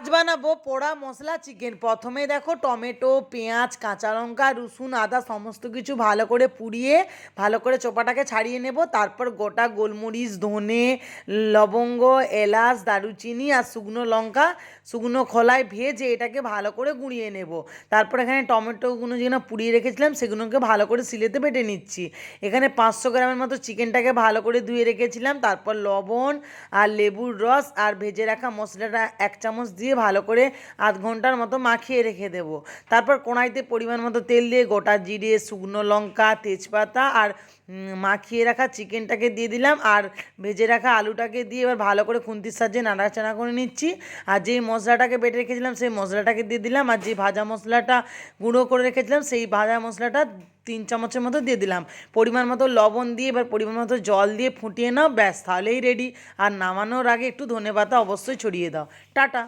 আজ বানাবো পোড়া মশলা চিকেন। প্রথমে দেখো টমেটো, পেঁয়াজ, কাঁচা লঙ্কা, রসুন, আদা সমস্ত কিছু ভালো করে পুড়িয়ে ভালো করে চোপাটাকে ছাড়িয়ে নেব। তারপর গোটা গোলমরিচ, ধনে, লবঙ্গ, এলাচ, দারুচিনি আর শুকনো লঙ্কা শুকনো খোলায় ভেজে এটাকে ভালো করে গুঁড়িয়ে নেব। তারপর এখানে টমেটোগুলো যেগুলো পুড়িয়ে রেখেছিলাম সেগুলোকে ভালো করে শিলেতে বেটে নিচ্ছি। এখানে 500 গ্রামের মতো চিকেনটাকে ভালো করে ধুয়ে রেখেছিলাম। তারপর লবণ আর লেবুর রস আর ভেজে রাখা মশলাটা 1 চামচ দিয়ে ভালো করে আধ ঘন্টার মতো মাখিয়ে রেখে দেব। তারপর কড়াইতে পরিমাণ মতো তেল দিয়ে গোটা জিরে, শুকনো লঙ্কা, তেজপাতা আর মাখিয়ে রাখা চিকেনটাকে দিয়ে দিলাম। আর ভেজে রাখা আলুটাকে দিয়ে এবার ভালো করে খুন্তির সাহায্যে নাড়াচাড়া করে নিচ্ছি। আর যেই মশলাটাকে বেটে রেখেছিলাম সেই মশলাটাকে দিয়ে দিলাম। আর যে ভাজা মশলাটা গুঁড়ো করে রেখেছিলাম সেই ভাজা মশলাটা 3 চামচের মতো দিয়ে দিলাম। পরিমাণ মতো লবণ দিয়ে এবার পরিমাণ মতো জল দিয়ে ফুটিয়ে নাও, ব্যাস তাহলেই রেডি। আর নামানোর আগে একটু ধনেপাতা অবশ্যই ছড়িয়ে দাও। টাটা।